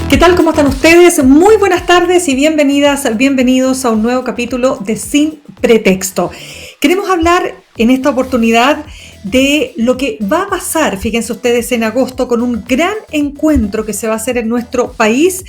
¿Qué tal? ¿Cómo están ustedes? Muy buenas tardes y bienvenidas, bienvenidos a un nuevo capítulo de Sin Pretexto. Queremos hablar en esta oportunidad de lo que va a pasar, fíjense ustedes, en agosto con un gran encuentro que se va a hacer en nuestro país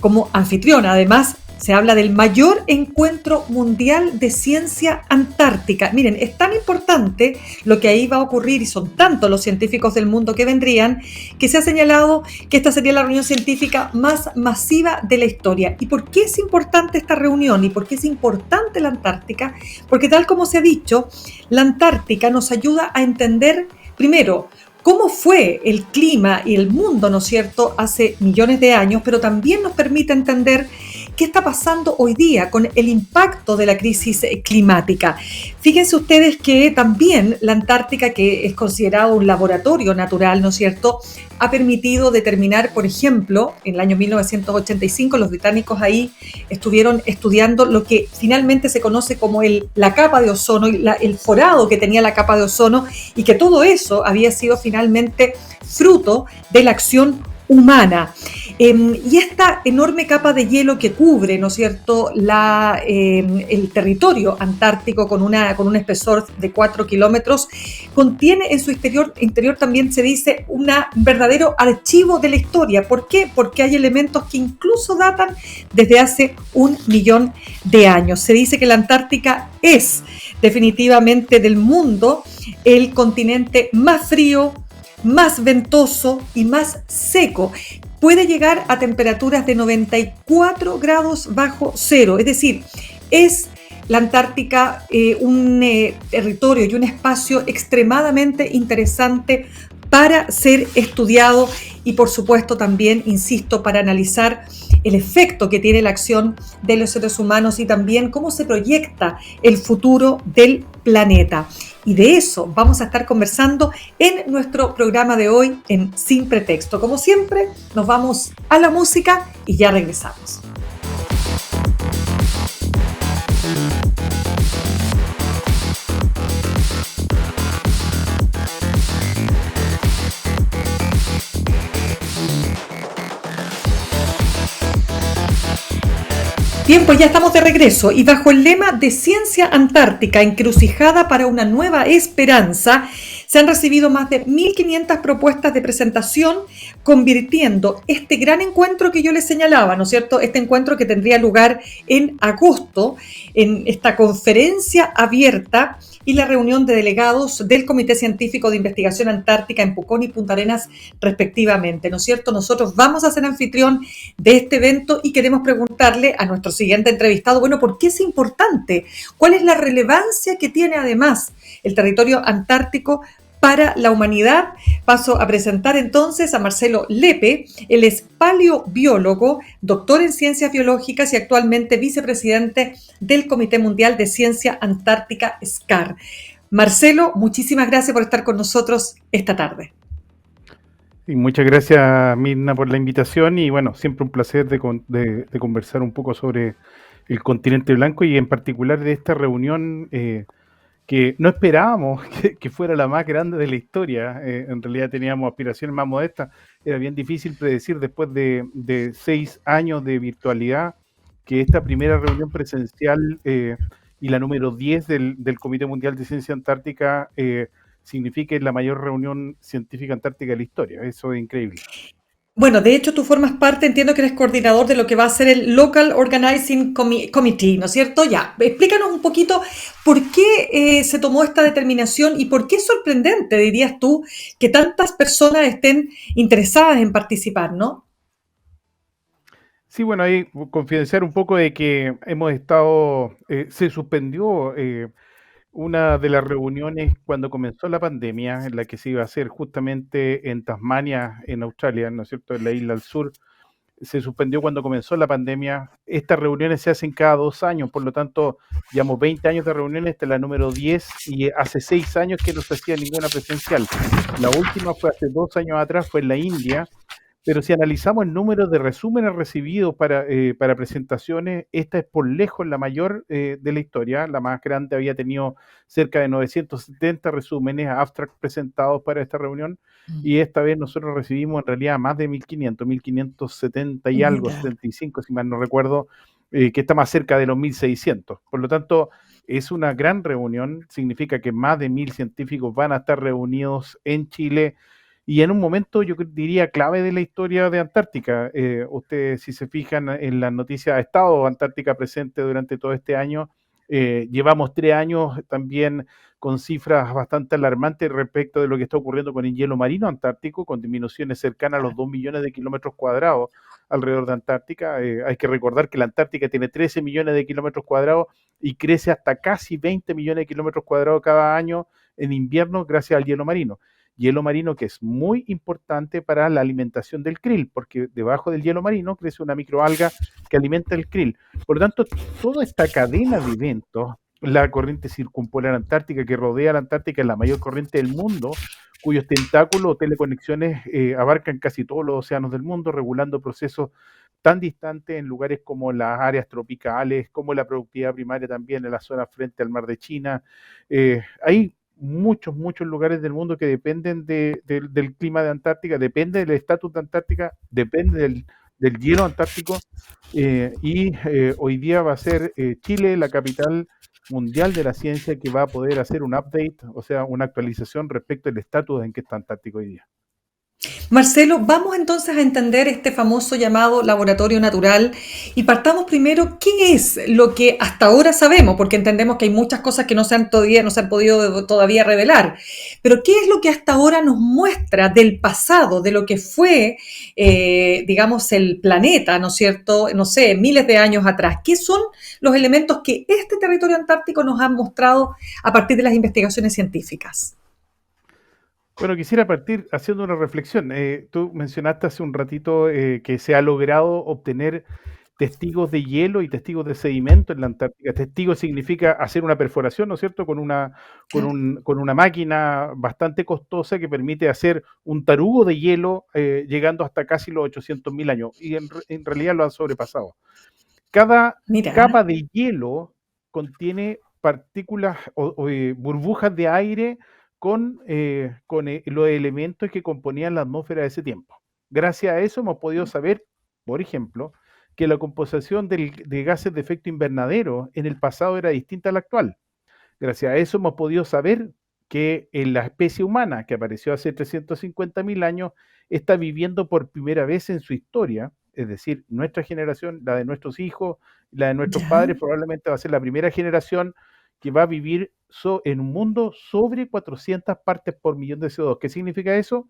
como anfitriona. Además, se habla del mayor encuentro mundial de ciencia antártica. Miren, es tan importante lo que ahí va a ocurrir y son tantos los científicos del mundo que vendrían, que se ha señalado que esta sería la reunión científica más masiva de la historia. ¿Y por qué es importante esta reunión y por qué es importante la Antártica? Porque tal como se ha dicho, la Antártica nos ayuda a entender, primero, cómo fue el clima y el mundo, ¿no es cierto?, hace millones de años, pero también nos permite entender qué está pasando hoy día con el impacto de la crisis climática. Fíjense ustedes que también la Antártica, que es considerado un laboratorio natural, ¿no es cierto?, ha permitido determinar, por ejemplo, en el año 1985, los británicos ahí estuvieron estudiando lo que finalmente se conoce como la capa de ozono y el forado que tenía la capa de ozono, y que todo eso había sido finalmente fruto de la acción humana. Y esta enorme capa de hielo que cubre, ¿no es cierto?, el territorio antártico con un espesor de 4 kilómetros, contiene en su interior también se dice un verdadero archivo de la historia. ¿Por qué? Porque hay elementos que incluso datan desde hace 1.000.000 de años. Se dice que la Antártica es definitivamente del mundo el continente más frío, más ventoso y más seco. Puede llegar a temperaturas de 94 grados bajo cero, es decir, es la Antártica un territorio y un espacio extremadamente interesante para ser estudiado y, por supuesto, también, insisto, para analizar el efecto que tiene la acción de los seres humanos y también cómo se proyecta el futuro del planeta. Y de eso vamos a estar conversando en nuestro programa de hoy en Sin Pretexto. Como siempre, nos vamos a la música y ya regresamos. Bien, pues ya estamos de regreso y bajo el lema de Ciencia Antártica, encrucijada para una nueva esperanza, se han recibido más de 1.500 propuestas de presentación, convirtiendo este gran encuentro que yo les señalaba, ¿no es cierto?, este encuentro que tendría lugar en agosto, en esta conferencia abierta y la reunión de delegados del Comité Científico de Investigación Antártica en Pucón y Punta Arenas, respectivamente, ¿no es cierto? Nosotros vamos a ser anfitrión de este evento y queremos preguntarle a nuestro siguiente entrevistado, bueno, ¿por qué es importante? ¿Cuál es la relevancia que tiene además el territorio antártico para la humanidad? Paso a presentar entonces a Marcelo Lepe. Él es paleobiólogo, doctor en ciencias biológicas y actualmente vicepresidente del Comité Mundial de Ciencia Antártica, SCAR. Marcelo, muchísimas gracias por estar con nosotros esta tarde. Y muchas gracias, Mirna, por la invitación y bueno, siempre un placer de conversar un poco sobre el continente blanco y en particular de esta reunión que no esperábamos que fuera la más grande de la historia. En realidad teníamos aspiraciones más modestas. Era bien difícil predecir después de 6 años de virtualidad que esta primera reunión presencial y la número 10 del Comité Mundial de Ciencia Antártica signifique la mayor reunión científica antártica de la historia. Eso es increíble. Bueno, de hecho tú formas parte, entiendo que eres coordinador de lo que va a ser el Local Organizing Committee, ¿no es cierto? Ya, explícanos un poquito por qué se tomó esta determinación y por qué es sorprendente, dirías tú, que tantas personas estén interesadas en participar, ¿no? Sí, bueno, ahí confidenciar un poco de que hemos estado, se suspendió una de las reuniones cuando comenzó la pandemia, en la que se iba a hacer justamente en Tasmania, en Australia, ¿no es cierto?, en la isla al sur. Se suspendió cuando comenzó la pandemia. Estas reuniones se hacen cada 2 años, por lo tanto, llevamos 20 años de reuniones, esta es la número 10 y hace 6 años que no se hacía ninguna presencial. La última fue hace 2 años atrás, fue en la India, pero si analizamos el número de resúmenes recibidos para presentaciones, esta es por lejos la mayor de la historia. La más grande había tenido cerca de 970 resúmenes, abstract presentados para esta reunión, y esta vez nosotros recibimos en realidad más de 1500, 1570 y algo, Mira, 75 si mal no recuerdo, que está más cerca de los 1600. Por lo tanto, es una gran reunión, significa que más de 1000 científicos van a estar reunidos en Chile y en un momento yo diría clave de la historia de Antártica. Ustedes, si se fijan en las noticias, ha estado Antártica presente durante todo este año. Llevamos 3 años también con cifras bastante alarmantes respecto de lo que está ocurriendo con el hielo marino antártico, con disminuciones cercanas a los 2 millones de kilómetros cuadrados alrededor de Antártica. Hay que recordar que la Antártica tiene 13 millones de kilómetros cuadrados y crece hasta casi 20 millones de kilómetros cuadrados cada año en invierno gracias al hielo marino que es muy importante para la alimentación del krill, porque debajo del hielo marino crece una microalga que alimenta el krill. Por lo tanto, toda esta cadena de eventos, la corriente circumpolar antártica que rodea la Antártica es la mayor corriente del mundo, cuyos tentáculos o teleconexiones abarcan casi todos los océanos del mundo, regulando procesos tan distantes en lugares como las áreas tropicales, como la productividad primaria también en la zona frente al mar de China. Hay muchos lugares del mundo que dependen del clima de Antártica, depende del estatus de Antártica, depende del hielo antártico, hoy día va a ser Chile la capital mundial de la ciencia que va a poder hacer un update, o sea, una actualización respecto al estatus en que está Antártico hoy día. Marcelo, vamos entonces a entender este famoso llamado laboratorio natural y partamos primero, ¿qué es lo que hasta ahora sabemos? Porque entendemos que hay muchas cosas que no se han podido todavía revelar, pero ¿qué es lo que hasta ahora nos muestra del pasado, de lo que fue, digamos, el planeta, ¿no es cierto? No sé, miles de años atrás. ¿Qué son los elementos que este territorio antártico nos ha mostrado a partir de las investigaciones científicas? Bueno, quisiera partir haciendo una reflexión. Tú mencionaste hace un ratito que se ha logrado obtener testigos de hielo y testigos de sedimento en la Antártica. Testigo significa hacer una perforación, ¿no es cierto?, Claro. con una máquina bastante costosa que permite hacer un tarugo de hielo llegando hasta casi los 800.000 años. Y en realidad lo han sobrepasado. Cada Mira, capa de hielo contiene partículas o burbujas de aire con los elementos que componían la atmósfera de ese tiempo. Gracias a eso hemos podido saber, por ejemplo, que la composición de gases de efecto invernadero en el pasado era distinta a la actual. Gracias a eso hemos podido saber que en la especie humana, que apareció hace 350.000 años, está viviendo por primera vez en su historia, es decir, nuestra generación, la de nuestros hijos, la de nuestros ya. padres, probablemente va a ser la primera generación que va a vivir en un mundo sobre 400 partes por millón de CO2. ¿Qué significa eso?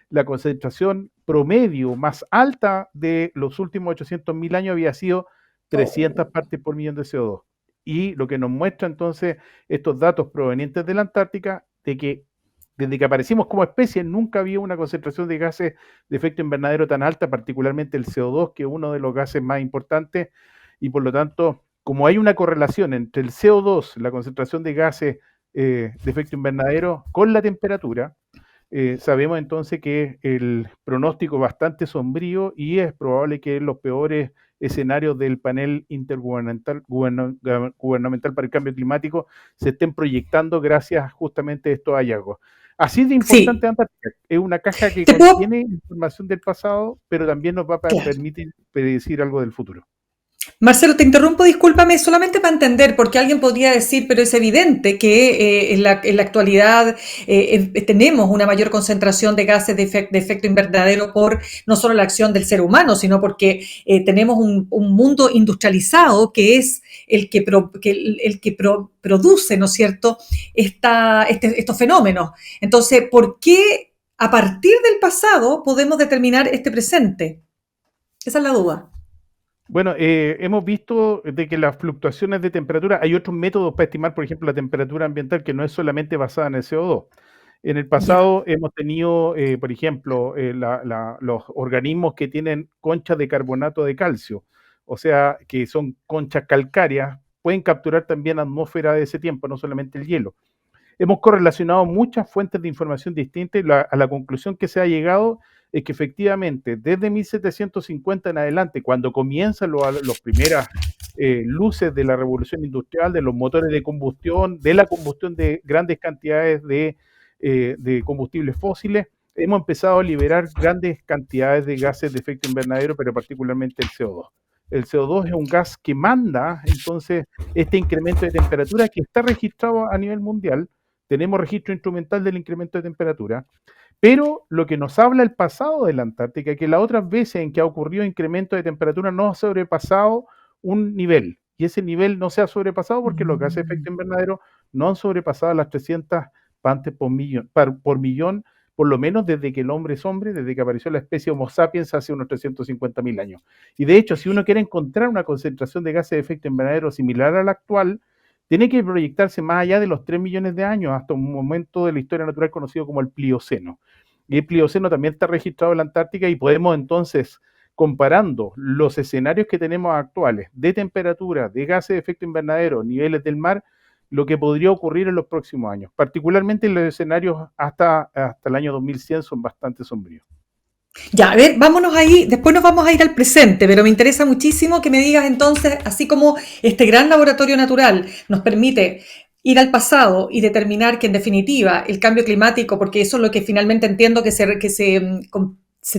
La concentración promedio más alta de los últimos 800.000 años había sido 300 Oh, partes por millón de CO2. Y lo que nos muestra entonces estos datos provenientes de la Antártica, de que desde que aparecimos como especie nunca había una concentración de gases de efecto invernadero tan alta, particularmente el CO2, que es uno de los gases más importantes, y por lo tanto, como hay una correlación entre el CO2, la concentración de gases de efecto invernadero, con la temperatura, sabemos entonces que el pronóstico es bastante sombrío y es probable que los peores escenarios del panel intergubernamental para el cambio climático se estén proyectando gracias justamente a estos hallazgos. Así de importante sí, Antártica. Es una caja que te puedo, contiene información del pasado, pero también nos va a claro. permitir predecir algo del futuro. Marcelo, te interrumpo, discúlpame, solamente para entender, porque alguien podría decir, pero es evidente que en la actualidad tenemos una mayor concentración de gases de efecto invernadero por no solo la acción del ser humano, sino porque tenemos un mundo industrializado que es el que produce, ¿no es cierto?, estos fenómenos. Entonces, ¿por qué a partir del pasado podemos determinar este presente? Esa es la duda. Bueno, hemos visto de que las fluctuaciones de temperatura, hay otros métodos para estimar, por ejemplo, la temperatura ambiental que no es solamente basada en el CO2. En el Ya. pasado hemos tenido, por ejemplo, los organismos que tienen conchas de carbonato de calcio, o sea, que son conchas calcáreas, pueden capturar también atmósfera de ese tiempo, no solamente el hielo. Hemos correlacionado muchas fuentes de información distintas y a la conclusión que se ha llegado es que efectivamente desde 1750 en adelante, cuando comienzan las primeras luces de la revolución industrial, de los motores de combustión, de la combustión de grandes cantidades de combustibles fósiles, hemos empezado a liberar grandes cantidades de gases de efecto invernadero, pero particularmente el CO2. El CO2 es un gas que manda, entonces, este incremento de temperatura que está registrado a nivel mundial. Tenemos registro instrumental del incremento de temperatura, pero lo que nos habla el pasado de la Antártica es que las otras veces en que ha ocurrido incremento de temperatura no ha sobrepasado un nivel, y ese nivel no se ha sobrepasado porque los gases de efecto invernadero no han sobrepasado las 300 partes por millón, por lo menos desde que el hombre es hombre, desde que apareció la especie Homo sapiens hace unos 350.000 años. Y de hecho, si uno quiere encontrar una concentración de gases de efecto invernadero similar a la actual, tiene que proyectarse más allá de los 3 millones de años, hasta un momento de la historia natural conocido como el Plioceno. Y el Plioceno también está registrado en la Antártica, y podemos entonces, comparando los escenarios que tenemos actuales de temperatura, de gases de efecto invernadero, niveles del mar, lo que podría ocurrir en los próximos años. Particularmente los escenarios hasta el año 2100 son bastante sombríos. Ya, a ver, vámonos ahí, después nos vamos a ir al presente, pero me interesa muchísimo que me digas entonces, así como este gran laboratorio natural nos permite ir al pasado y determinar que en definitiva el cambio climático, porque eso es lo que finalmente entiendo que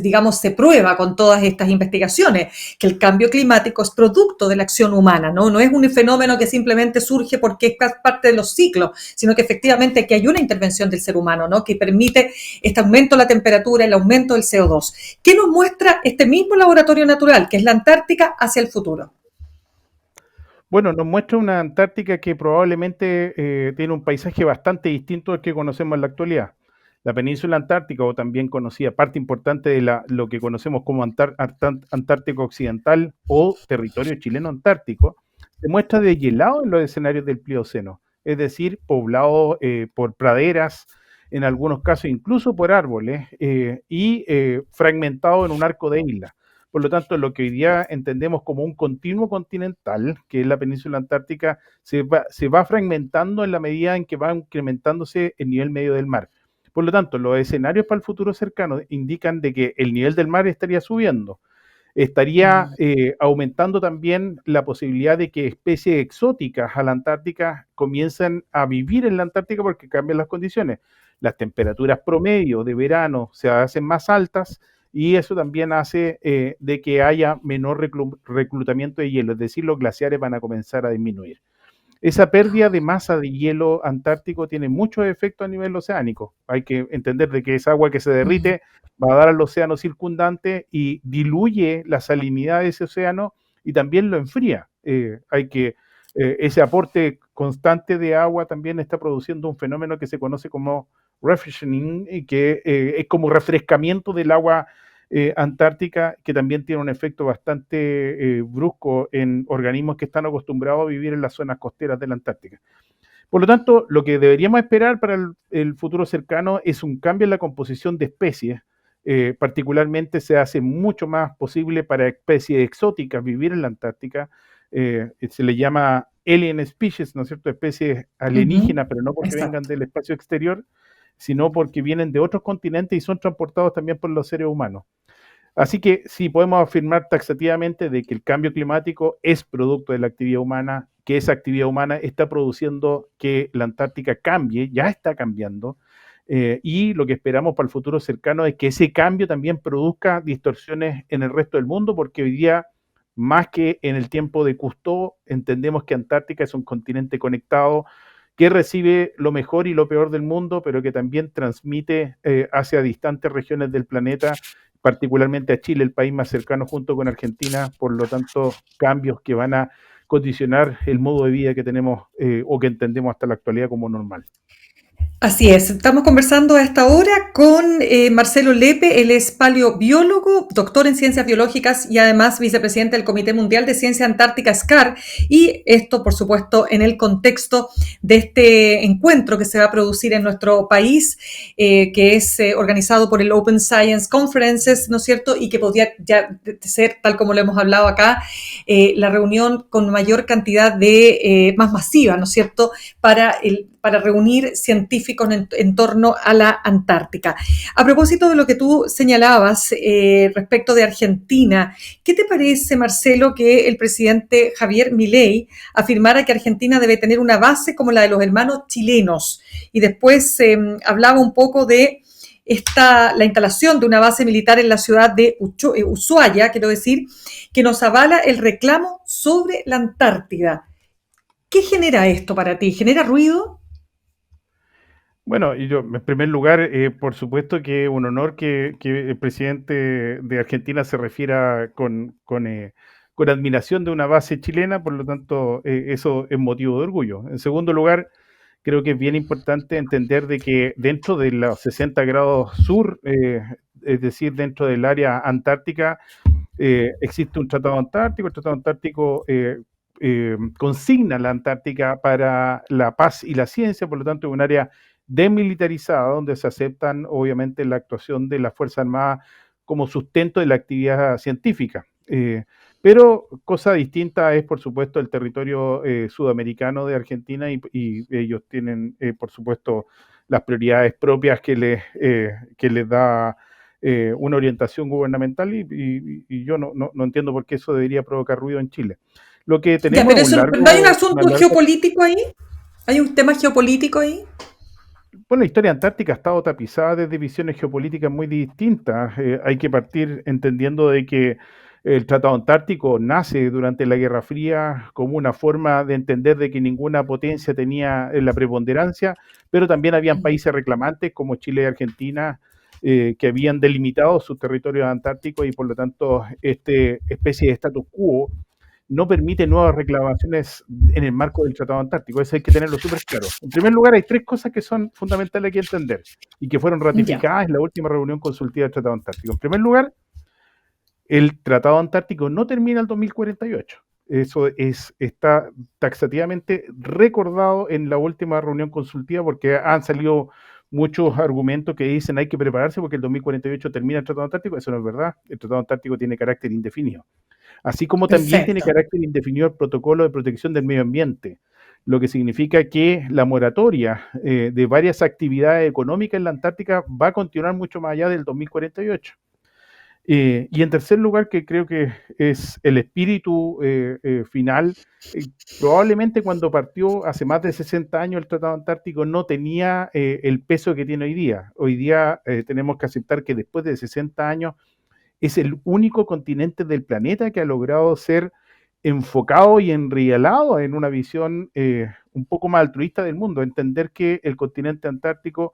digamos, se prueba con todas estas investigaciones, que el cambio climático es producto de la acción humana, ¿no? No es un fenómeno que simplemente surge porque es parte de los ciclos, sino que efectivamente que hay una intervención del ser humano, ¿no? Que permite este aumento de la temperatura, el aumento del CO2. ¿Qué nos muestra este mismo laboratorio natural, que es la Antártica, hacia el futuro? Bueno, nos muestra una Antártica que probablemente tiene un paisaje bastante distinto al que conocemos en la actualidad. La península antártica, o también conocida parte importante de lo que conocemos como Antártico Occidental o territorio chileno antártico, se muestra deshielado en los escenarios del Plioceno, es decir, poblado por praderas, en algunos casos incluso por árboles, y fragmentado en un arco de islas. Por lo tanto, lo que hoy día entendemos como un continuo continental, que es la península antártica, se va fragmentando en la medida en que va incrementándose el nivel medio del mar. Por lo tanto, los escenarios para el futuro cercano indican de que el nivel del mar estaría subiendo, estaría aumentando también la posibilidad de que especies exóticas a la Antártica comiencen a vivir en la Antártica porque cambian las condiciones. Las temperaturas promedio de verano se hacen más altas, y eso también hace de que haya menor reclutamiento de hielo, es decir, los glaciares van a comenzar a disminuir. Esa pérdida de masa de hielo antártico tiene muchos efectos a nivel oceánico. Hay que entender de que esa agua que se derrite va a dar al océano circundante y diluye la salinidad de ese océano y también lo enfría. Ese aporte constante de agua también está produciendo un fenómeno que se conoce como refreshing, y que es como refrescamiento del agua antártica, que también tiene un efecto bastante brusco en organismos que están acostumbrados a vivir en las zonas costeras de la Antártica. Por lo tanto, lo que deberíamos esperar para el futuro cercano es un cambio en la composición de especies. Particularmente se hace mucho más posible para especies exóticas vivir en la Antártica. Se le llama alien species, ¿no es cierto? Especies alienígenas, pero no porque vengan del espacio exterior, sino porque vienen de otros continentes y son transportados también por los seres humanos. Así que sí, podemos afirmar taxativamente de que el cambio climático es producto de la actividad humana, que esa actividad humana está produciendo que la Antártica cambie, ya está cambiando, y lo que esperamos para el futuro cercano es que ese cambio también produzca distorsiones en el resto del mundo, porque hoy día, más que en el tiempo de Cousteau, entendemos que Antártica es un continente conectado, que recibe lo mejor y lo peor del mundo, pero que también transmite hacia distantes regiones del planeta, particularmente a Chile, el país más cercano junto con Argentina. Por lo tanto, cambios que van a condicionar el modo de vida que tenemos o que entendemos hasta la actualidad como normal. Así es, estamos conversando a esta hora con Marcelo Lepe, él es paleobiólogo, doctor en ciencias biológicas y además vicepresidente del Comité Mundial de Ciencia Antártica SCAR, y esto, por supuesto, en el contexto de este encuentro que se va a producir en nuestro país, que es organizado por el Open Science Conferences, ¿no es cierto?, y que podría ya ser, tal como lo hemos hablado acá, la reunión con mayor cantidad más masiva, ¿no es cierto?, para para reunir científicos en torno a la Antártica. A propósito de lo que tú señalabas respecto de Argentina, ¿qué te parece, Marcelo, que el presidente Javier Milei afirmara que Argentina debe tener una base como la de los hermanos chilenos? Y después hablaba un poco de la instalación de una base militar en la ciudad de Ushuaia, quiero decir, que nos avala el reclamo sobre la Antártida. ¿Qué genera esto para ti? ¿Genera ruido? Bueno, y yo, en primer lugar, por supuesto que es un honor que el presidente de Argentina se refiera con admiración de una base chilena, por lo tanto, eso es motivo de orgullo. En segundo lugar, creo que es bien importante entender de que dentro de los 60 grados sur, es decir, dentro del área antártica, existe un tratado antártico. El tratado antártico consigna la Antártica para la paz y la ciencia, por lo tanto es un área desmilitarizada donde se aceptan obviamente la actuación de las Fuerzas Armadas como sustento de la actividad científica. Pero cosa distinta es, por supuesto, el territorio sudamericano de Argentina y ellos tienen, por supuesto, las prioridades propias que les da una orientación gubernamental y yo no entiendo por qué eso debería provocar ruido en Chile. Lo que Ya, tenemos pero es un eso no hay un una asunto larga. geopolítico ahí. ¿Hay un tema geopolítico ahí? Bueno, la historia antártica ha estado tapizada de visiones geopolíticas muy distintas. Hay que partir entendiendo de que el Tratado Antártico nace durante la Guerra Fría como una forma de entender de que ninguna potencia tenía la preponderancia, pero también habían países reclamantes como Chile y Argentina que habían delimitado sus territorios antárticos y por lo tanto esta especie de status quo no permite nuevas reclamaciones en el marco del Tratado Antártico. Eso hay que tenerlo súper claro. En primer lugar, hay tres cosas que son fundamentales que entender y que fueron Ya. ratificadas en la última reunión consultiva del Tratado Antártico. En primer lugar, el Tratado Antártico no termina el 2048. Eso está taxativamente recordado en la última reunión consultiva porque han salido muchos argumentos que dicen hay que prepararse porque el 2048 termina el Tratado Antártico. Eso no es verdad. El Tratado Antártico tiene carácter indefinido. Así como también tiene Perfecto. carácter indefinido el protocolo de protección del medio ambiente, lo que significa que la moratoria de varias actividades económicas en la Antártica va a continuar mucho más allá del 2048. Y en tercer lugar, que creo que es el espíritu final, probablemente cuando partió hace más de 60 años el Tratado Antártico no tenía el peso que tiene hoy día. Hoy día tenemos que aceptar que después de 60 años es el único continente del planeta que ha logrado ser enfocado y enrielado en una visión un poco más altruista del mundo, entender que el continente antártico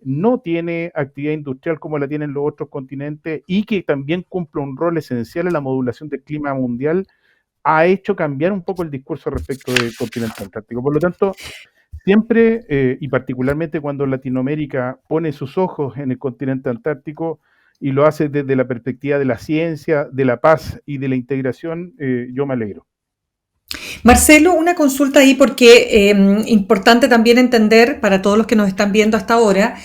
no tiene actividad industrial como la tienen los otros continentes y que también cumple un rol esencial en la modulación del clima mundial, ha hecho cambiar un poco el discurso respecto del continente antártico. Por lo tanto, siempre, y particularmente cuando Latinoamérica pone sus ojos en el continente antártico y lo hace desde la perspectiva de la ciencia, de la paz y de la integración, yo me alegro. Marcelo, una consulta ahí porque importante también entender para todos los que nos están viendo hasta ahora.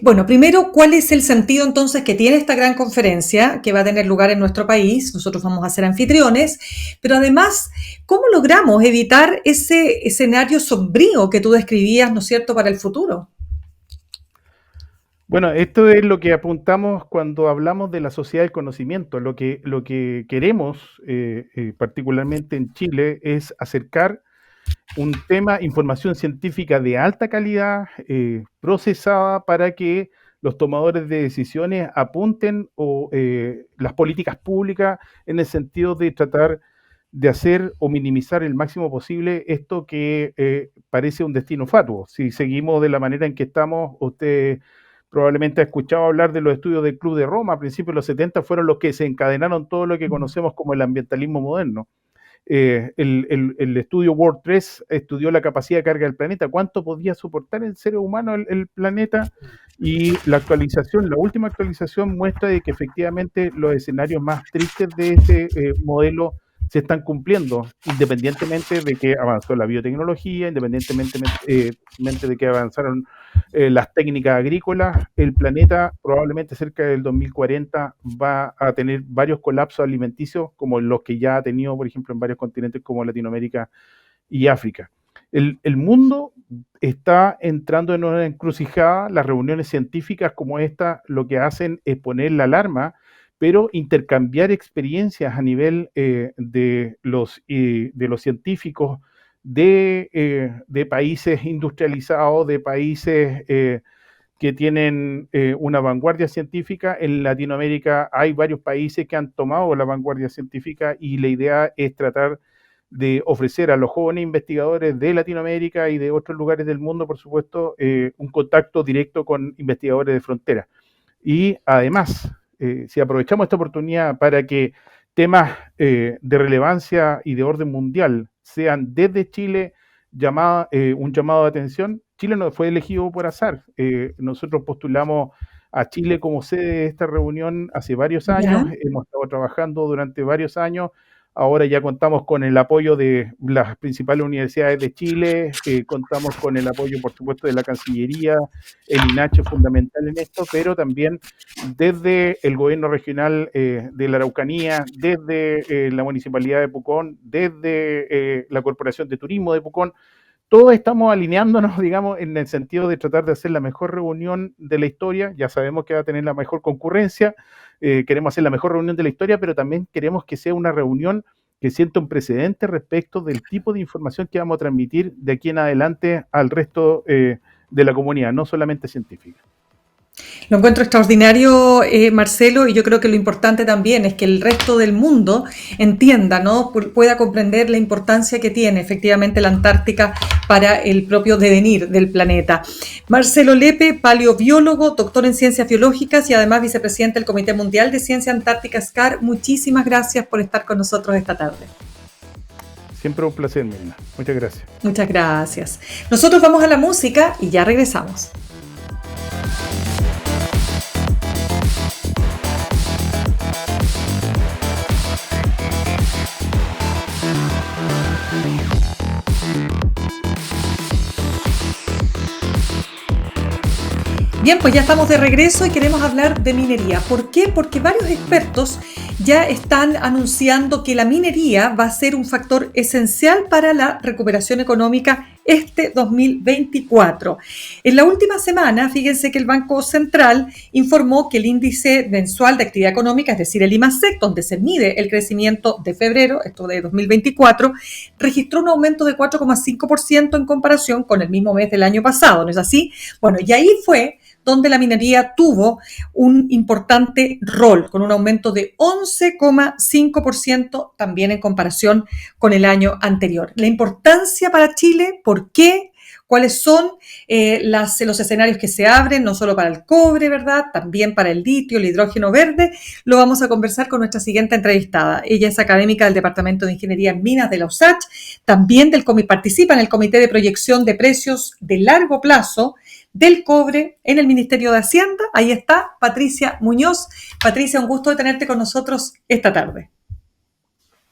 Bueno, primero, ¿cuál es el sentido entonces que tiene esta gran conferencia que va a tener lugar en nuestro país? Nosotros vamos a ser anfitriones, pero además, ¿cómo logramos evitar ese escenario sombrío que tú describías, ¿no es cierto?, para el futuro. Bueno, esto es lo que apuntamos cuando hablamos de la sociedad del conocimiento. Lo que queremos, particularmente en Chile, es acercar un tema, información científica de alta calidad, procesada para que los tomadores de decisiones apunten las políticas públicas en el sentido de tratar de hacer o minimizar el máximo posible esto que parece un destino fatuo. Si seguimos de la manera en que estamos, usted probablemente ha escuchado hablar de los estudios del Club de Roma a principios de los 70, fueron los que desencadenaron todo lo que conocemos como el ambientalismo moderno. El estudio World 3 estudió la capacidad de carga del planeta, cuánto podía soportar el ser humano el planeta, y la actualización, la última actualización muestra de que efectivamente los escenarios más tristes de ese modelo se están cumpliendo, independientemente de que avanzó la biotecnología, independientemente de que avanzaron las técnicas agrícolas. El planeta probablemente cerca del 2040 va a tener varios colapsos alimenticios como los que ya ha tenido, por ejemplo, en varios continentes como Latinoamérica y África. El mundo está entrando en una encrucijada. Las reuniones científicas como esta lo que hacen es poner la alarma, pero intercambiar experiencias a nivel de los científicos de países industrializados, de países que tienen una vanguardia científica. En Latinoamérica hay varios países que han tomado la vanguardia científica y la idea es tratar de ofrecer a los jóvenes investigadores de Latinoamérica y de otros lugares del mundo, por supuesto, un contacto directo con investigadores de frontera. Y además, si aprovechamos esta oportunidad para que temas de relevancia y de orden mundial sean desde Chile un llamado de atención, Chile no fue elegido por azar. Nosotros postulamos a Chile como sede de esta reunión hace varios años, ¿Ya? hemos estado trabajando durante varios años. Ahora ya contamos con el apoyo de las principales universidades de Chile, contamos con el apoyo, por supuesto, de la Cancillería, el INACH es fundamental en esto, pero también desde el gobierno regional de la Araucanía, desde la Municipalidad de Pucón, desde la Corporación de Turismo de Pucón, todos estamos alineándonos, digamos, en el sentido de tratar de hacer la mejor reunión de la historia. Ya sabemos que va a tener la mejor concurrencia, queremos hacer la mejor reunión de la historia, pero también queremos que sea una reunión que sienta un precedente respecto del tipo de información que vamos a transmitir de aquí en adelante al resto de la comunidad, no solamente científica. Lo encuentro extraordinario, Marcelo, y yo creo que lo importante también es que el resto del mundo entienda, ¿no? Pueda comprender la importancia que tiene efectivamente la Antártica para el propio devenir del planeta. Marcelo Lepe, paleobiólogo, doctor en ciencias biológicas y además vicepresidente del Comité Mundial de Ciencia Antártica SCAR, muchísimas gracias por estar con nosotros esta tarde. Siempre un placer, Mirna. Muchas gracias. Muchas gracias. Nosotros vamos a la música y ya regresamos. Bien, pues ya estamos de regreso y queremos hablar de minería. ¿Por qué? Porque varios expertos ya están anunciando que la minería va a ser un factor esencial para la recuperación económica este 2024. En la última semana, fíjense que el Banco Central informó que el índice mensual de actividad económica, es decir, el IMACEC, donde se mide el crecimiento de febrero, esto de 2024, registró un aumento de 4,5% en comparación con el mismo mes del año pasado, ¿no es así? Bueno, y ahí fue donde la minería tuvo un importante rol, con un aumento de 11,5% también en comparación con el año anterior. La importancia para Chile, ¿por qué? ¿Cuáles son los escenarios que se abren, no solo para el cobre, ¿verdad? También para el litio, el hidrógeno verde. Lo vamos a conversar con nuestra siguiente entrevistada. Ella es académica del Departamento de Ingeniería en Minas de la USACH, también participa en el Comité de Proyección de Precios de Largo Plazo del cobre en el Ministerio de Hacienda. Ahí está Patricia Muñoz. Patricia, un gusto de tenerte con nosotros esta tarde.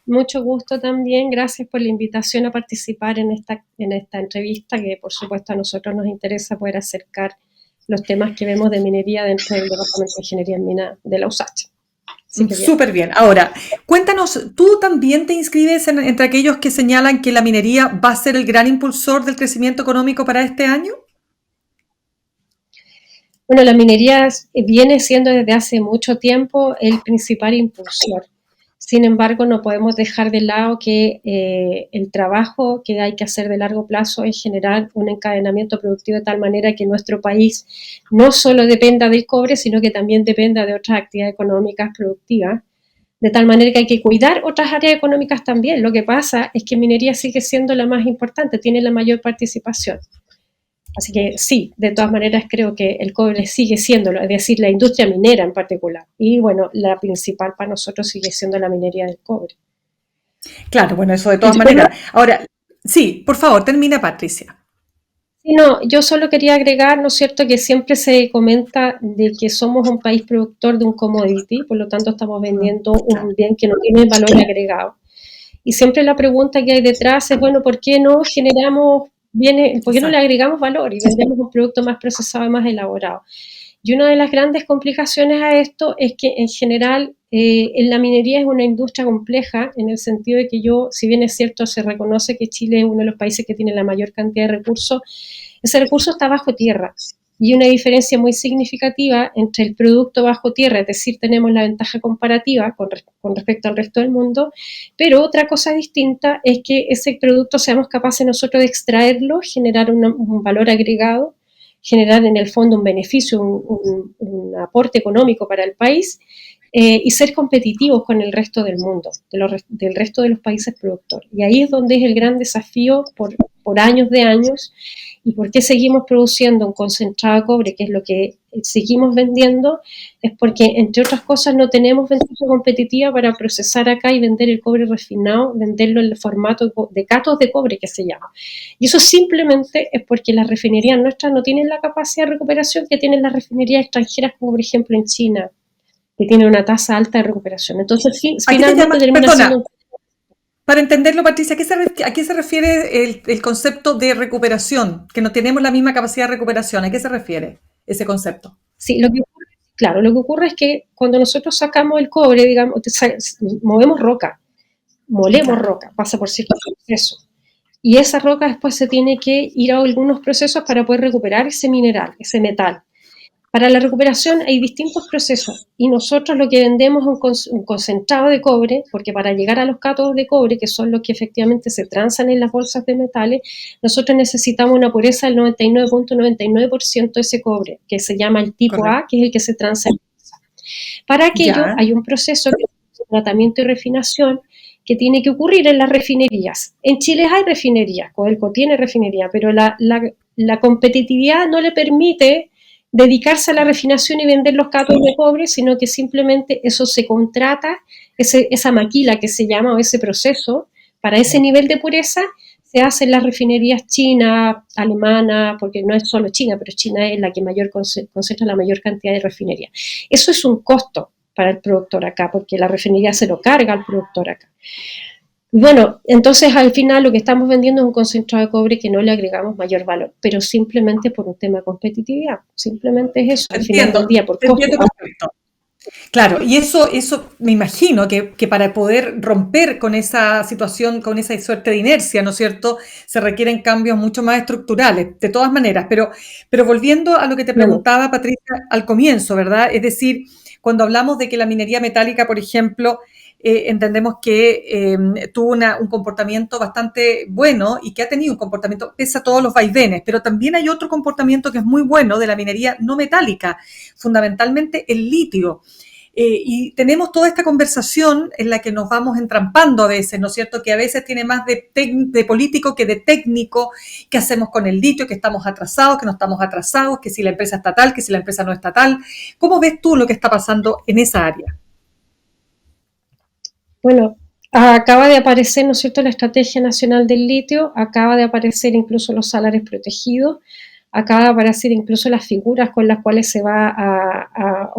Mucho gusto también, gracias por la invitación a participar en esta entrevista, que por supuesto a nosotros nos interesa poder acercar los temas que vemos de minería dentro del Departamento de Ingeniería en Minas de la USACH. Súper bien. Ahora, cuéntanos, ¿tú también te inscribes entre aquellos que señalan que la minería va a ser el gran impulsor del crecimiento económico para este año? Bueno, la minería viene siendo desde hace mucho tiempo el principal impulsor. Sin embargo, no podemos dejar de lado que el trabajo que hay que hacer de largo plazo es generar un encadenamiento productivo de tal manera que nuestro país no solo dependa del cobre, sino que también dependa de otras actividades económicas productivas, de tal manera que hay que cuidar otras áreas económicas también. Lo que pasa es que minería sigue siendo la más importante, tiene la mayor participación. Así que sí, de todas maneras creo que el cobre sigue siendo, es decir, la industria minera en particular. Y bueno, la principal para nosotros sigue siendo la minería del cobre. Claro, bueno, eso de todas maneras. Ahora, sí, por favor, termina, Patricia. Sí, no, yo solo quería agregar, ¿no es cierto?, que siempre se comenta de que somos un país productor de un commodity, por lo tanto estamos vendiendo un bien que no tiene valor agregado. Y siempre la pregunta que hay detrás es, bueno, ¿por qué no generamos ¿por qué no le agregamos valor y vendemos un producto más procesado y más elaborado? Y una de las grandes complicaciones a esto es que en general en la minería es una industria compleja en el sentido de que si bien es cierto, se reconoce que Chile es uno de los países que tiene la mayor cantidad de recursos, ese recurso está bajo tierra. Y una diferencia muy significativa entre el producto bajo tierra, es decir, tenemos la ventaja comparativa con respecto al resto del mundo, pero otra cosa distinta es que ese producto seamos capaces nosotros de extraerlo, generar un valor agregado, generar en el fondo un beneficio, un aporte económico para el país, y ser competitivos con el resto del mundo, del resto de los países productores. Y ahí es donde es el gran desafío por años de años. ¿Y por qué seguimos produciendo un concentrado de cobre, que es lo que seguimos vendiendo? Es porque, entre otras cosas, no tenemos ventaja competitiva para procesar acá y vender el cobre refinado, venderlo en el formato de catos de cobre, que se llama. Y eso simplemente es porque las refinerías nuestras no tienen la capacidad de recuperación que tienen las refinerías extranjeras, como por ejemplo en China, que tiene una tasa alta de recuperación. Entonces, finalmente termina siendo... Para entenderlo, Patricia, ¿a qué se refiere el concepto de recuperación? Que no tenemos la misma capacidad de recuperación. ¿A qué se refiere ese concepto? Sí, lo que ocurre es que cuando nosotros sacamos el cobre, digamos, movemos roca, molemos roca, pasa por ciertos procesos. Y esa roca después se tiene que ir a algunos procesos para poder recuperar ese mineral, ese metal. Para la recuperación hay distintos procesos y nosotros lo que vendemos es un concentrado de cobre, porque para llegar a los cátodos de cobre, que son los que efectivamente se transan en las bolsas de metales, nosotros necesitamos una pureza del 99.99% de ese cobre, que se llama el tipo A, que es el que se transa en la bolsa. Para aquello hay un proceso de tratamiento y refinación que tiene que ocurrir en las refinerías. En Chile hay refinerías, Codelco tiene refinería, pero la competitividad no le permite dedicarse a la refinación y vender los cátodos de cobre, sino que simplemente eso se contrata, esa maquila que se llama, o ese proceso, para ese nivel de pureza, se hace en las refinerías chinas, alemanas, porque no es solo China, pero China es la que concentra la mayor cantidad de refinerías. Eso es un costo para el productor acá, porque la refinería se lo carga al productor acá. Bueno, entonces al final lo que estamos vendiendo es un concentrado de cobre que no le agregamos mayor valor, pero simplemente por un tema de competitividad, simplemente es eso, al final del día, por costo. Claro, y eso me imagino que para poder romper con esa situación, con esa suerte de inercia, ¿no es cierto?, se requieren cambios mucho más estructurales, de todas maneras, pero volviendo a lo que te preguntaba, Patricia, al comienzo, ¿verdad? Es decir, cuando hablamos de que la minería metálica, por ejemplo, entendemos que tuvo un comportamiento bastante bueno y que ha tenido un comportamiento pese a todos los vaivenes, pero también hay otro comportamiento que es muy bueno de la minería no metálica, fundamentalmente el litio. Y tenemos toda esta conversación en la que nos vamos entrampando a veces, ¿no es cierto?, que a veces tiene más de político que de técnico. ¿Qué hacemos con el litio? Que estamos atrasados, que no estamos atrasados, que si la empresa es estatal, que si la empresa no es estatal. ¿Cómo ves tú lo que está pasando en esa área? Bueno, acaba de aparecer, ¿no es cierto?, la Estrategia Nacional del Litio, acaba de aparecer incluso los salares protegidos, acaba de aparecer incluso las figuras con las cuales se va a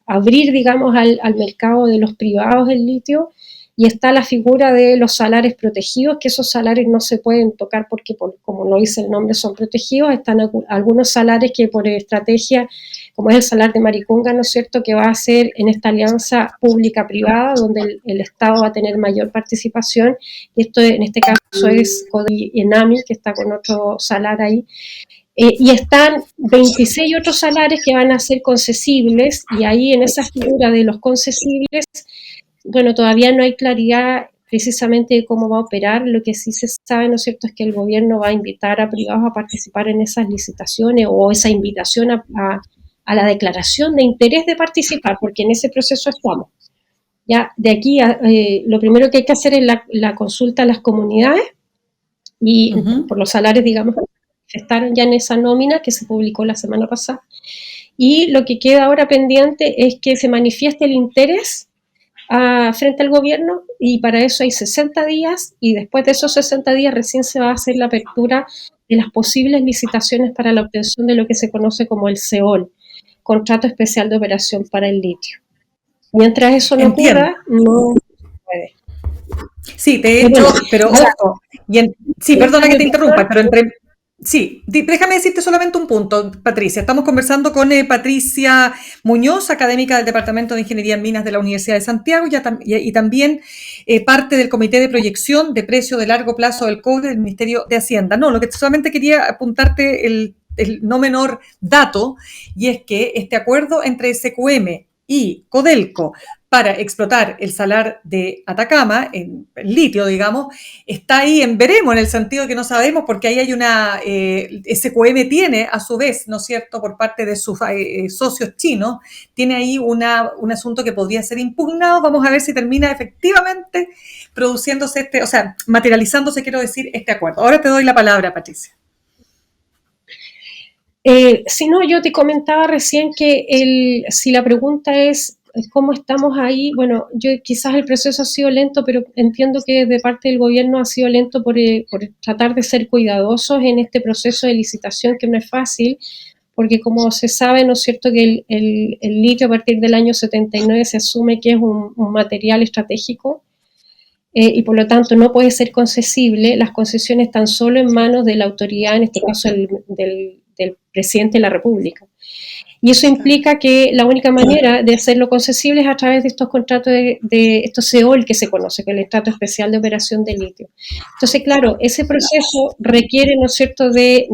abrir, digamos, al mercado de los privados del litio, y está la figura de los salares protegidos, que esos salares no se pueden tocar porque, como lo dice el nombre, son protegidos. Están algunos salares que por estrategia, como es el salar de Maricunga, ¿no es cierto?, que va a ser en esta alianza pública-privada, donde el Estado va a tener mayor participación, y esto en este caso es CODI Enami, que está con otro salar ahí. Y están 26 otros salares que van a ser concesibles, y ahí en esa figura de los concesibles, bueno, todavía no hay claridad precisamente de cómo va a operar. Lo que sí se sabe, ¿no es cierto?, es que el gobierno va a invitar a privados a participar en esas licitaciones, o esa invitación a la declaración de interés de participar, porque en ese proceso estamos. Ya de aquí, lo primero que hay que hacer es la consulta a las comunidades, y por los salarios, digamos, que estaron ya en esa nómina que se publicó la semana pasada. Y lo que queda ahora pendiente es que se manifieste el interés frente al gobierno, y para eso hay 60 días, y después de esos 60 días recién se va a hacer la apertura de las posibles licitaciones para la obtención de lo que se conoce como el CEOL, Contrato Especial de Operación para el Litio. Mientras eso no ocurra, no se puede. Sí, de hecho, pero ojo, sí, perdona que te interrumpa, pero Sí, déjame decirte solamente un punto, Patricia. Estamos conversando con Patricia Muñoz, académica del Departamento de Ingeniería en Minas de la Universidad de Santiago y también parte del Comité de Proyección de Precio de Largo Plazo del Cobre del Ministerio de Hacienda. No, lo que solamente quería apuntarte el no menor dato, y es que este acuerdo entre SQM y Codelco para explotar el salar de Atacama, en el litio, digamos, está ahí en veremos, en el sentido de que no sabemos, porque ahí hay una, SQM tiene a su vez, ¿no es cierto?, por parte de sus socios chinos, tiene ahí un asunto que podría ser impugnado. Vamos a ver si termina efectivamente produciéndose o sea, materializándose, quiero decir, este acuerdo. Ahora te doy la palabra, Patricia. Si no, yo te comentaba recién que si la pregunta es cómo estamos ahí, bueno, quizás el proceso ha sido lento, pero entiendo que de parte del gobierno ha sido lento por tratar de ser cuidadosos en este proceso de licitación, que no es fácil, porque como se sabe, ¿no es cierto?, que el litio a partir del año 79 se asume que es un material estratégico, y por lo tanto no puede ser concesible. Las concesiones están solo en manos de la autoridad, en este caso del presidente de la República. Y eso implica que la única manera de hacerlo concesible es a través de estos contratos de estos CEOL que se conoce, que es el Trato Especial de Operación de Litio. Entonces, claro, ese proceso requiere, ¿no es cierto?, de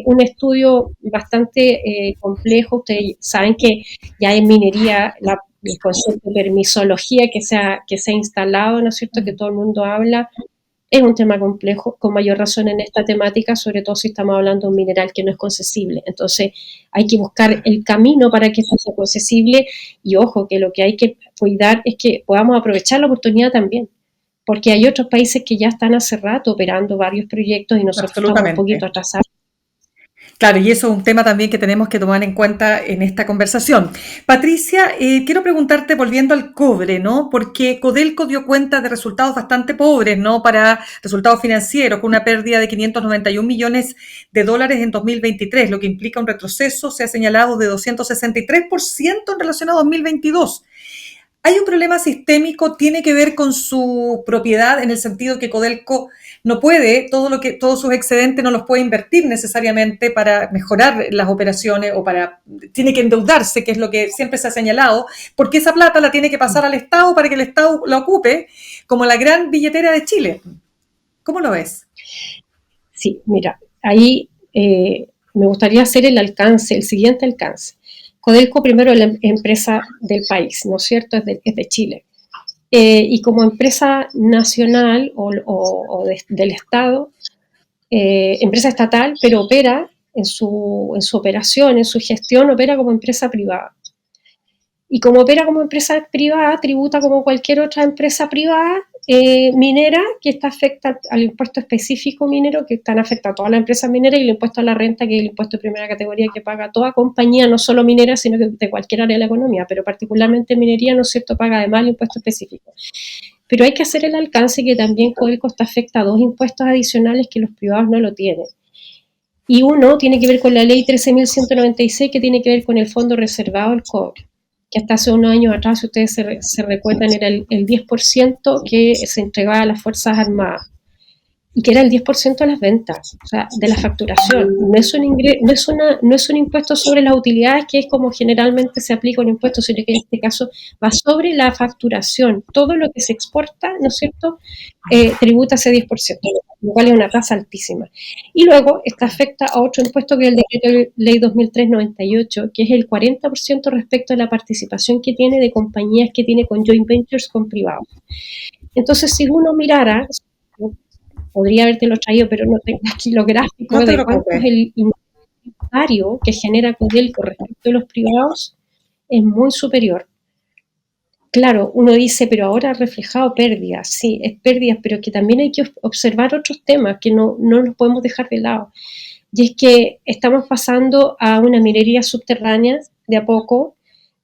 un estudio bastante complejo. Ustedes saben que ya en minería el concepto de permisología que se ha instalado, ¿no es cierto?, que todo el mundo habla, es un tema complejo, con mayor razón en esta temática, sobre todo si estamos hablando de un mineral que no es concesible. Entonces, hay que buscar el camino para que esto sea concesible, y ojo, que lo que hay que cuidar es que podamos aprovechar la oportunidad también, porque hay otros países que ya están hace rato operando varios proyectos y nosotros estamos un poquito atrasados. Claro, y eso es un tema también que tenemos que tomar en cuenta en esta conversación. Patricia, quiero preguntarte, volviendo al cobre, ¿no? Porque Codelco dio cuenta de resultados bastante pobres, ¿no? Para resultados financieros, con una pérdida de 591 millones de dólares en 2023, lo que implica un retroceso, se ha señalado, de 263% en relación a 2022. Hay un problema sistémico, tiene que ver con su propiedad, en el sentido que Codelco no puede, todos sus excedentes no los puede invertir necesariamente para mejorar las operaciones, tiene que endeudarse, que es lo que siempre se ha señalado, porque esa plata la tiene que pasar al Estado para que el Estado la ocupe, como la gran billetera de Chile. ¿Cómo lo ves? Sí, mira, ahí me gustaría hacer el siguiente alcance. Codelco primero es la empresa del país, ¿no es cierto? Es de Chile. Y como empresa nacional del Estado, empresa estatal, pero opera en su operación, en su gestión, opera como empresa privada. Y como opera como empresa privada, tributa como cualquier otra empresa privada minera, que está afecta al impuesto específico minero, que están afecta a todas las empresas mineras, y el impuesto a la renta, que es el impuesto de primera categoría que paga toda compañía, no solo minera, sino que de cualquier área de la economía, pero particularmente minería, ¿no es cierto?, paga además el impuesto específico. Pero hay que hacer el alcance que también Codelco está afecta a dos impuestos adicionales que los privados no lo tienen. Y uno tiene que ver con la ley 13.196, que tiene que ver con el fondo reservado del cobre, que hasta hace unos años atrás, si ustedes se recuerdan, era el 10% que se entregaba a las Fuerzas Armadas, y que era el 10% de las ventas, o sea, de la facturación. No es un impuesto sobre las utilidades, que es como generalmente se aplica un impuesto, sino que en este caso va sobre la facturación. Todo lo que se exporta, ¿no es cierto?, tributa ese 10%, lo cual es una tasa altísima. Y luego esta afecta a otro impuesto, que es el decreto ley 2003-98, que es el 40% respecto a la participación que tiene de compañías que tiene con joint ventures con privados. Entonces, si uno mirara, podría habértelo traído, pero no tengo aquí los gráficos de cuánto es el inventario que genera Codelco respecto a los privados, es muy superior. Claro, uno dice, pero ahora ha reflejado pérdidas. Sí, es pérdidas, pero que también hay que observar otros temas que no los podemos dejar de lado. Y es que estamos pasando a una minería subterránea de a poco,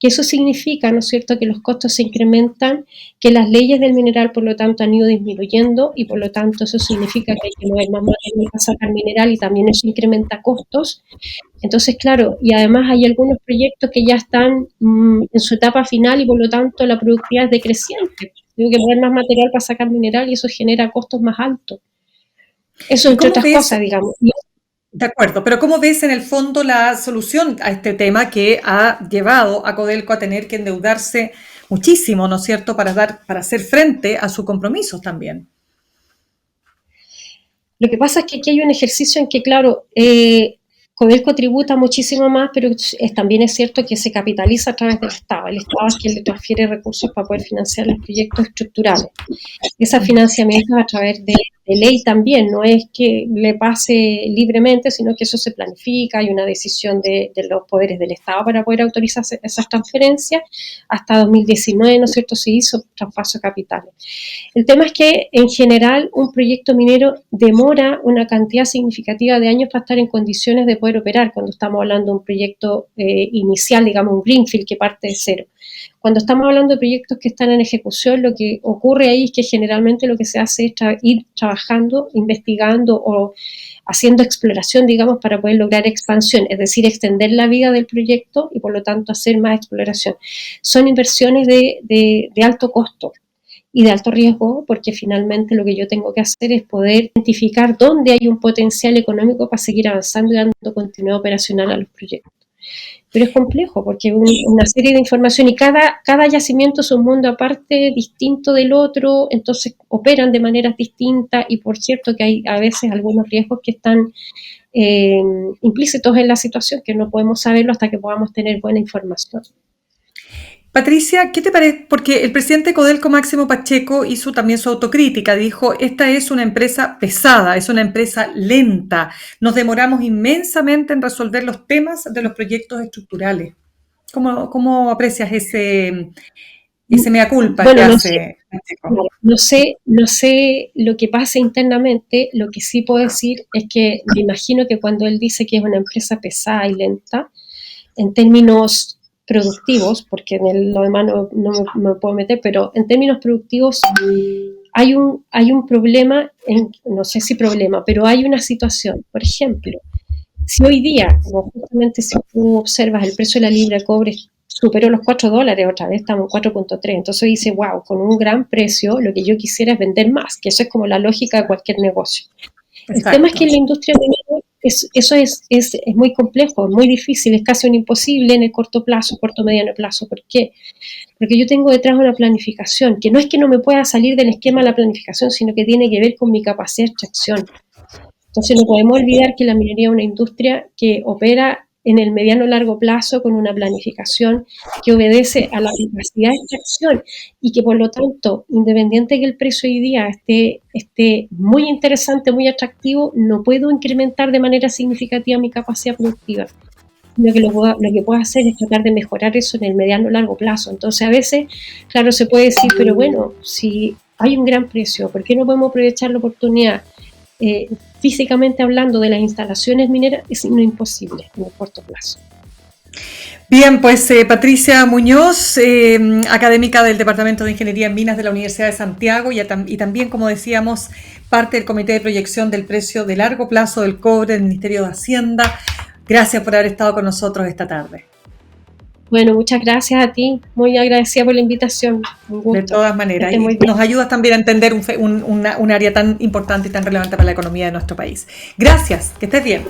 que eso significa, ¿no es cierto?, que los costos se incrementan, que las leyes del mineral, por lo tanto, han ido disminuyendo, y por lo tanto eso significa que hay que mover más material para sacar mineral, y también eso incrementa costos. Entonces, claro, y además hay algunos proyectos que ya están en su etapa final, y por lo tanto la productividad es decreciente. Tengo que mover más material para sacar mineral, y eso genera costos más altos. Eso, entre otras cosas, digamos. De acuerdo, pero ¿cómo ves en el fondo la solución a este tema que ha llevado a Codelco a tener que endeudarse muchísimo, ¿no es cierto?, para hacer frente a sus compromisos también. Lo que pasa es que aquí hay un ejercicio en que, claro, Codelco tributa muchísimo más, pero también es cierto que se capitaliza a través del Estado. El Estado es quien le transfiere recursos para poder financiar los proyectos estructurales. Ese financiamiento a través de ley también, no es que le pase libremente, sino que eso se planifica, hay una decisión de los poderes del Estado para poder autorizar esas transferencias. Hasta 2019, ¿no es cierto?, se hizo traspaso de capitales. El tema es que, en general, un proyecto minero demora una cantidad significativa de años para estar en condiciones de poder operar, cuando estamos hablando de un proyecto inicial, digamos, un greenfield que parte de cero. Cuando estamos hablando de proyectos que están en ejecución, lo que ocurre ahí es que generalmente lo que se hace es ir trabajando, investigando o haciendo exploración, digamos, para poder lograr expansión, es decir, extender la vida del proyecto y por lo tanto hacer más exploración. Son inversiones de alto costo y de alto riesgo, porque finalmente lo que yo tengo que hacer es poder identificar dónde hay un potencial económico para seguir avanzando y dando continuidad operacional a los proyectos. Pero es complejo porque es una serie de información y cada yacimiento es un mundo aparte, distinto del otro, entonces operan de maneras distintas y por cierto que hay a veces algunos riesgos que están implícitos en la situación que no podemos saberlo hasta que podamos tener buena información. Patricia, ¿qué te parece? Porque el presidente de Codelco, Máximo Pacheco, hizo también su autocrítica. Dijo, esta es una empresa pesada, es una empresa lenta. Nos demoramos inmensamente en resolver los temas de los proyectos estructurales. ¿Cómo aprecias ese mea culpa que hace Pacheco? No sé lo que pasa internamente. Lo que sí puedo decir es que me imagino que cuando él dice que es una empresa pesada y lenta, en términos productivos, porque en lo demás no me puedo meter, pero en términos productivos hay un problema, no sé si problema, pero hay una situación. Por ejemplo, si hoy día, como justamente si tú observas, el precio de la libra de cobre superó los $4 otra vez, estamos en 4.3, entonces dice, wow, con un gran precio, lo que yo quisiera es vender más, que eso es como la lógica de cualquier negocio. Exacto. El tema es que en la industria minera eso es muy complejo, es muy difícil, es casi un imposible en el corto mediano plazo. ¿Por qué? Porque yo tengo detrás una planificación, que no es que no me pueda salir del esquema de la planificación, sino que tiene que ver con mi capacidad de extracción. Entonces no podemos olvidar que la minería es una industria que opera en el mediano largo plazo con una planificación que obedece a la capacidad de extracción y que por lo tanto, independiente de que el precio hoy día esté muy interesante, muy atractivo, no puedo incrementar de manera significativa mi capacidad productiva. Lo que puedo hacer es tratar de mejorar eso en el mediano largo plazo. Entonces a veces, claro, se puede decir, pero bueno, si hay un gran precio, ¿por qué no podemos aprovechar la oportunidad? Físicamente hablando de las instalaciones mineras es imposible en el corto plazo. Bien, pues Patricia Muñoz, académica del Departamento de Ingeniería en Minas de la Universidad de Santiago y también, como decíamos, parte del Comité de Proyección del Precio de Largo Plazo del Cobre del Ministerio de Hacienda. Gracias por haber estado con nosotros esta tarde. Bueno, muchas gracias a ti, muy agradecida por la invitación. Un gusto. De todas maneras, y nos ayudas también a entender un área tan importante y tan relevante para la economía de nuestro país. Gracias, que estés bien.